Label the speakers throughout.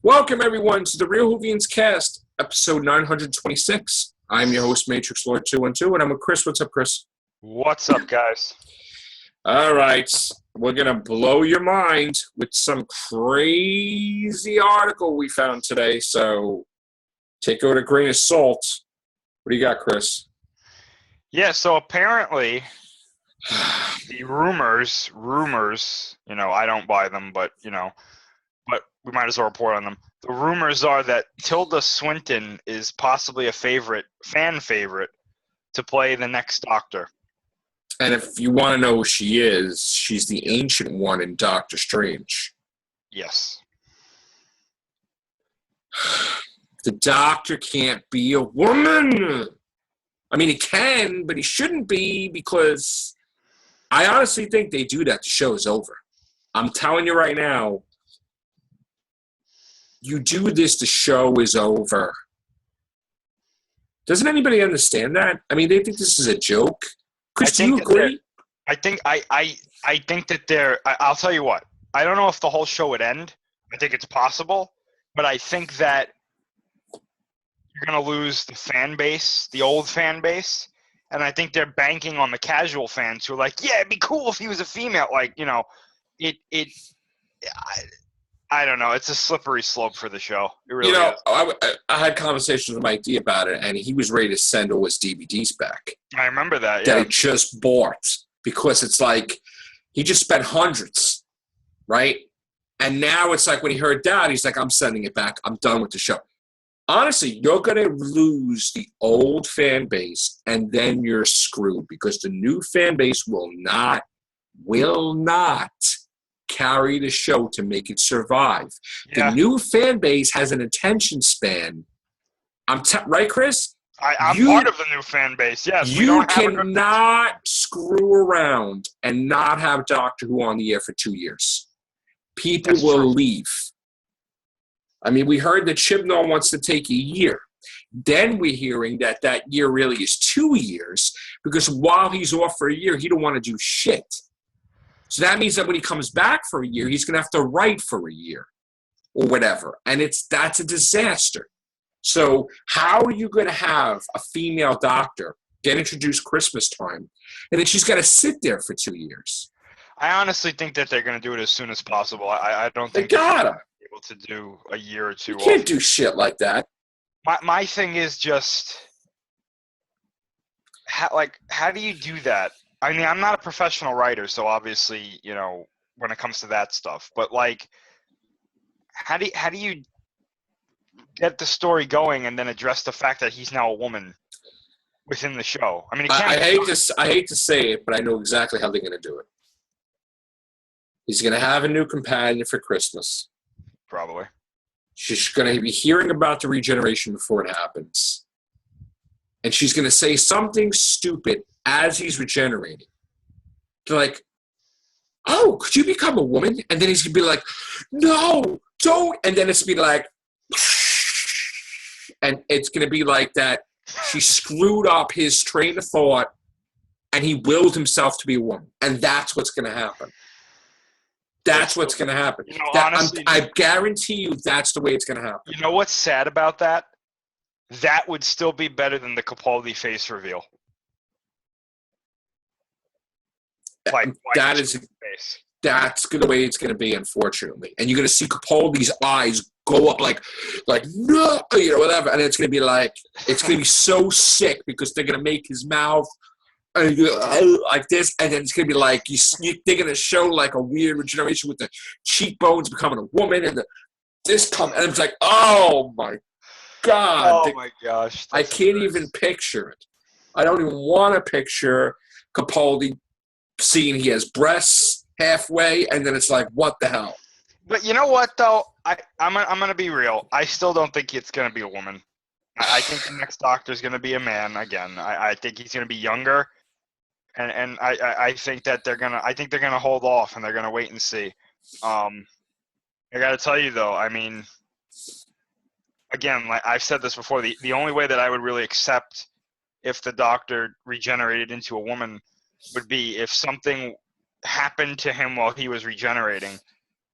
Speaker 1: Welcome, everyone, to the Real Whovians cast, episode 926. I'm your host, Matrixlord212, and I'm with Chris. What's up, Chris?
Speaker 2: What's up, guys?
Speaker 1: All right. We're going to blow your mind with some crazy article we found today, so take it with a grain of salt. What do you got, Chris?
Speaker 2: Yeah, so apparently the rumors, I don't buy them, but we might as well report on them. The rumors are that Tilda Swinton is possibly a fan favorite, to play the next Doctor.
Speaker 1: And if you want to know who she is, she's the Ancient One in Doctor Strange.
Speaker 2: Yes.
Speaker 1: The Doctor can't be a woman. I mean, he can, but he shouldn't be, because I honestly think they do that. The show is over. I'm telling you right now, you do this, the show is over. Doesn't anybody understand that? I mean, they think this is a joke. Chris, do you agree?
Speaker 2: I think that they're. I'll tell you what. I don't know if the whole show would end. I think it's possible, but I think that you're going to lose the fan base, the old fan base, and I think they're banking on the casual fans who are like, yeah, it'd be cool if he was a female. I don't know. It's a slippery slope for the show. It really is.
Speaker 1: I had conversations with Mike D about it, and he was ready to send all his DVDs back.
Speaker 2: I remember that,
Speaker 1: yeah. That he just bought, because it's like he just spent hundreds, right? And now it's like when he heard that, he's like, I'm sending it back. I'm done with the show. Honestly, you're going to lose the old fan base, and then you're screwed, because the new fan base will not carry the show to make it survive. Yeah. The new fan base has an attention span. Right, Chris?
Speaker 2: I'm part of the new fan base, yes.
Speaker 1: You cannot screw around and not have Doctor Who on the air for 2 years. People will leave. I mean, we heard that Chibnall wants to take a year. Then we're hearing that year really is 2 years, because while he's off for a year, he don't want to do shit. So that means that when he comes back for a year, he's going to have to write for a year or whatever. And that's a disaster. So how are you going to have a female Doctor get introduced Christmas time, and then she's got to sit there for 2 years?
Speaker 2: I honestly think that they're going to do it as soon as possible. I don't think
Speaker 1: they gotta
Speaker 2: be able to do a year or two.
Speaker 1: You can't do shit like that.
Speaker 2: My thing is just, how do you do that? I mean, I'm not a professional writer, so obviously, when it comes to that stuff. But how do you get the story going and then address the fact that he's now a woman within the show? I mean,
Speaker 1: I hate to say it, but I know exactly how they're going to do it. He's going to have a new companion for Christmas.
Speaker 2: Probably.
Speaker 1: She's going to be hearing about the regeneration before it happens. And she's going to say something stupid as he's regenerating. They're like, oh, could you become a woman? And then he's going to be like, no, don't. And then it's going to be like, and it's going to be like that. She screwed up his train of thought, and he willed himself to be a woman. And that's what's going to happen. That's what's going to happen.
Speaker 2: Honestly,
Speaker 1: I guarantee you that's the way it's going to happen.
Speaker 2: You know what's sad about that? That would still be better than the Capaldi face reveal.
Speaker 1: That's the way it's going to be, unfortunately. And you're going to see Capaldi's eyes go up like no, whatever. And it's going to be it's going to be so sick, because they're going to make his mouth like this, and then it's going to be they're going to show a weird regeneration with the cheekbones becoming a woman, and and it's like, oh my God.
Speaker 2: Oh my gosh.
Speaker 1: I can't even picture it. I don't even want to picture Capaldi seeing he has breasts halfway, and then it's like, what the hell?
Speaker 2: But you know what, though? I'm going to be real. I still don't think it's going to be a woman. I think the next Doctor is going to be a man again. I think he's going to be younger, and I think that they're going to hold off, and they're going to wait and see. I got to tell you, though, I mean, again, I've said this before, the only way that I would really accept if the Doctor regenerated into a woman would be if something happened to him while he was regenerating,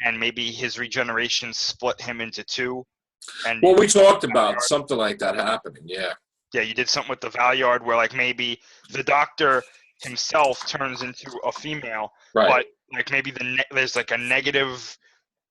Speaker 2: and maybe his regeneration split him into two. And
Speaker 1: Well, we talked about something like that happening, yeah.
Speaker 2: Yeah, you did something with the Valyard where, like, maybe the Doctor himself turns into a female,
Speaker 1: Right.
Speaker 2: but, like, maybe there's, like, a negative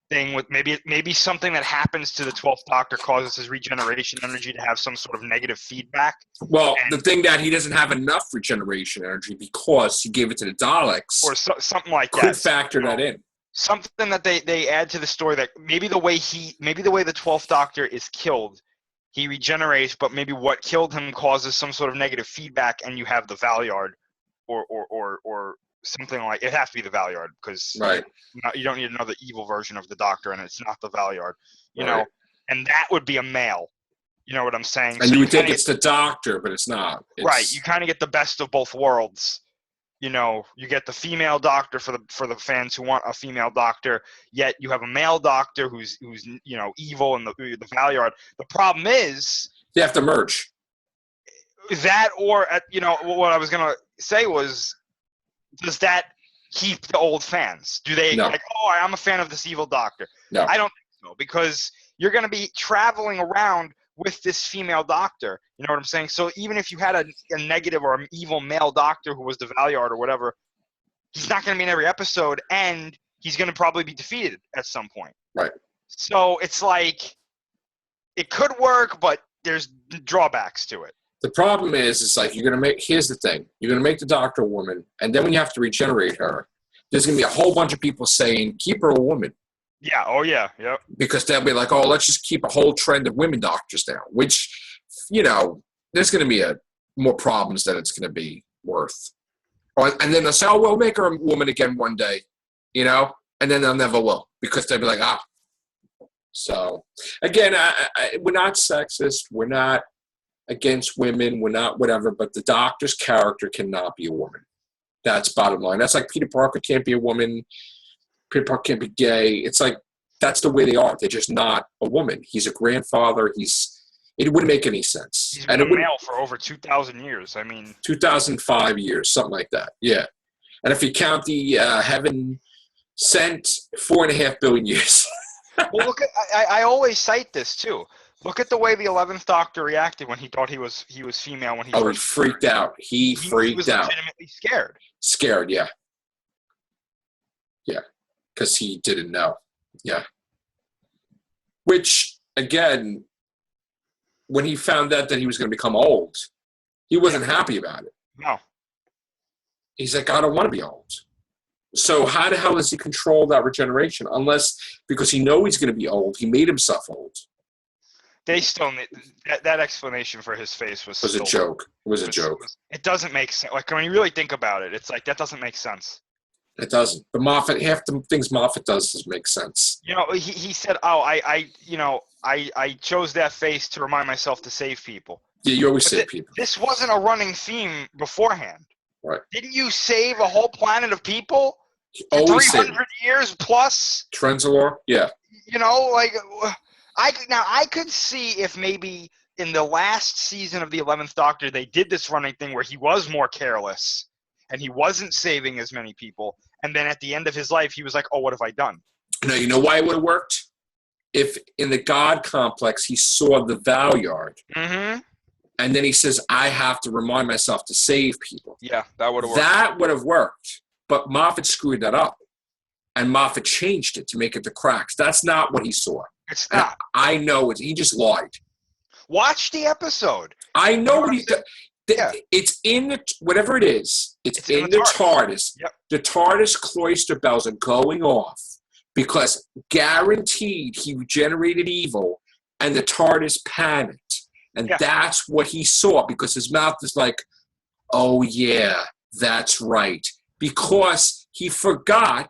Speaker 2: thing with maybe something that happens to the 12th Doctor causes his regeneration energy to have some sort of negative feedback.
Speaker 1: Well, the thing that he doesn't have enough regeneration energy because he gave it to the Daleks,
Speaker 2: or something like that.
Speaker 1: Could factor that in.
Speaker 2: Something that they add to the story that maybe the way the 12th Doctor is killed, he regenerates, but maybe what killed him causes some sort of negative feedback, and you have the Valyard, or something like it has to be the Valyard because
Speaker 1: right.
Speaker 2: you don't need another evil version of the Doctor, and it's not the Valyard, you know, and that would be a male. You know what I'm saying?
Speaker 1: And so you would think it's the Doctor, but it's not.
Speaker 2: Right. You kind of get the best of both worlds. You know, you get the female Doctor for the fans who want a female Doctor, yet you have a male Doctor who's you know, evil and the Valyard. The problem is
Speaker 1: they have to merge.
Speaker 2: That, or you know, what I was gonna say was, does that keep the old fans? Do they like, oh, I'm a fan of this evil Doctor?
Speaker 1: No,
Speaker 2: I don't think so, because you're gonna be traveling around with this female Doctor, you know what I'm saying? So even if you had a negative or an evil male Doctor who was the Valyard or whatever, he's not going to be in every episode, and he's going to probably be defeated at some point.
Speaker 1: Right.
Speaker 2: So it's like, it could work, but there's drawbacks to it.
Speaker 1: The problem is, it's like here's the thing. You're going to make the Doctor a woman, and then when you have to regenerate her, there's going to be a whole bunch of people saying, keep her a woman.
Speaker 2: Yeah, oh yeah, yep.
Speaker 1: Because they'll be like, oh, let's just keep a whole trend of women doctors now, which, you know, there's going to be more problems than it's going to be worth. And then they'll say, oh, we'll make her a woman again one day, you know, and then they'll never will because they'll be like, ah. So, again, we're not sexist. We're not against women. We're not whatever, but the Doctor's character cannot be a woman. That's bottom line. That's like Peter Parker can't be a woman. Peter Parker can't be gay. It's like, that's the way they are. They're just not a woman. He's a grandfather. It wouldn't make any sense.
Speaker 2: He's been a male for over 2,000 years. I mean,
Speaker 1: 2,005 years, something like that. Yeah. And if you count the heaven sent, 4.5 billion years.
Speaker 2: Well, look, I always cite this too. Look at the way the 11th Doctor reacted when he thought he was female when he
Speaker 1: he freaked out. He freaked out.
Speaker 2: Legitimately scared.
Speaker 1: Scared, yeah. Yeah. Because he didn't know. Yeah. Which, again, when he found out that he was going to become old, he wasn't happy about it.
Speaker 2: No.
Speaker 1: He's like, I don't want to be old. So how the hell does he control that regeneration? Unless, because he knows he's going to be old, he made himself old.
Speaker 2: They still need that explanation for his face was
Speaker 1: a joke. It was a joke.
Speaker 2: It doesn't make sense. Like, when you really think about it, it's like, that doesn't make sense.
Speaker 1: It doesn't. But Moffat, half the things Moffat does make sense.
Speaker 2: You know, he said, "Oh, I chose that face to remind myself to save people."
Speaker 1: Yeah, you always save people.
Speaker 2: This wasn't a running theme beforehand.
Speaker 1: Right.
Speaker 2: Didn't you save a whole planet of people?
Speaker 1: Always
Speaker 2: 300 years plus.
Speaker 1: Trenzalore, yeah.
Speaker 2: You know, like I could see if maybe in the last season of the 11th Doctor they did this running thing where he was more careless. And he wasn't saving as many people. And then at the end of his life, he was like, oh, what have I done?
Speaker 1: No, you know why it would have worked? If in the God complex, he saw the Valyard.
Speaker 2: Mm-hmm.
Speaker 1: And then he says, I have to remind myself to save people.
Speaker 2: Yeah, that would have worked.
Speaker 1: That would have worked. But Moffat screwed that up. And Moffat changed it to make it the cracks. That's not what he saw.
Speaker 2: It's not.
Speaker 1: I know it. He just lied.
Speaker 2: Watch the episode.
Speaker 1: I know what he did.
Speaker 2: Yeah.
Speaker 1: It's in the, whatever it is, it's in the TARDIS.
Speaker 2: Yep.
Speaker 1: The TARDIS cloister bells are going off because guaranteed he generated evil and the TARDIS panicked. And that's what he saw because his mouth is like, oh yeah, that's right. Because he forgot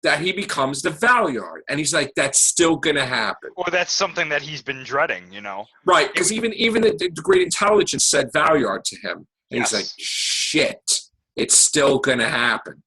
Speaker 1: that he becomes the Valyard. And he's like, that's still going to happen.
Speaker 2: Well, that's something that he's been dreading, you know?
Speaker 1: Right, because even the great intelligence said Valyard to him. And he's like, shit, it's still going to happen.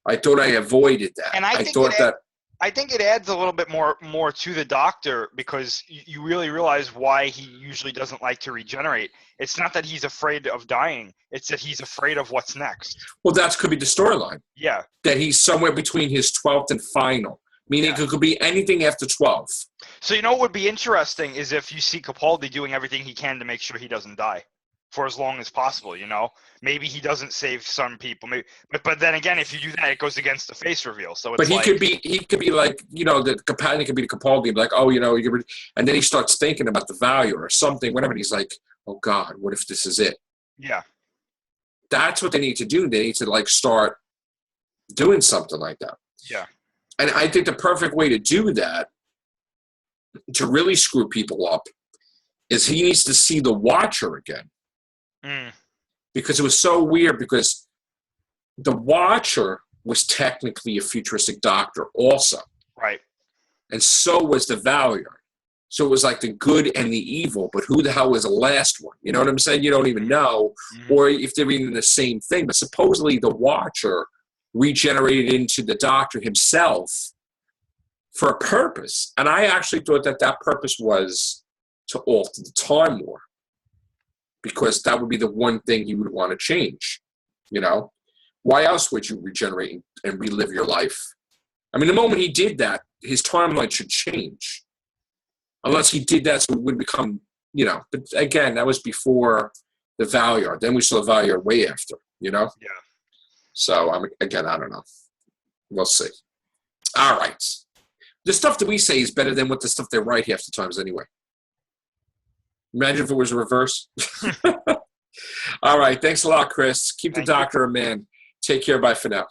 Speaker 1: I thought I avoided that.
Speaker 2: And I I think it adds a little bit more to the Doctor because you really realize why he usually doesn't like to regenerate. It's not that he's afraid of dying; it's that he's afraid of what's next.
Speaker 1: Well, that could be the storyline.
Speaker 2: Yeah.
Speaker 1: That he's somewhere between his 12th and final, meaning it could be anything after 12.
Speaker 2: So you know what would be interesting is if you see Capaldi doing everything he can to make sure he doesn't die for as long as possible. You know, maybe he doesn't save some people. Maybe, but then again, if you do that, it goes against the face reveal. So it's
Speaker 1: but he could be like, you know, the companion could be the Capaldi, and be like, oh, you know, and then he starts thinking about the value or something, whatever. And he's like, oh God, what if this is it?
Speaker 2: Yeah.
Speaker 1: That's what they need to do. They need to like start doing something like that.
Speaker 2: Yeah.
Speaker 1: And I think the perfect way to do that, to really screw people up, is he needs to see the Watcher again. Because it was so weird, because the Watcher was technically a futuristic Doctor also.
Speaker 2: Right.
Speaker 1: And so was the Valiant. So it was like the good and the evil, but who the hell was the last one? You know what I'm saying? You don't even know, or if they're even the same thing. But supposedly the Watcher regenerated into the Doctor himself for a purpose. And I actually thought that that purpose was to alter the Time War, because that would be the one thing he would want to change. You know? Why else would you regenerate and relive your life? I mean, the moment he did that, his timeline should change. Unless he did that so it would become, you know. But again, that was before the Valiant. Then we saw the Valiant way after, you know?
Speaker 2: Yeah.
Speaker 1: So, again, I don't know. We'll see. All right. The stuff that we say is better than what the stuff they write half the times anyway. Imagine if it was reverse. All right. Thanks a lot, Chris. Keep the Doctor a man. Take care. Bye for now.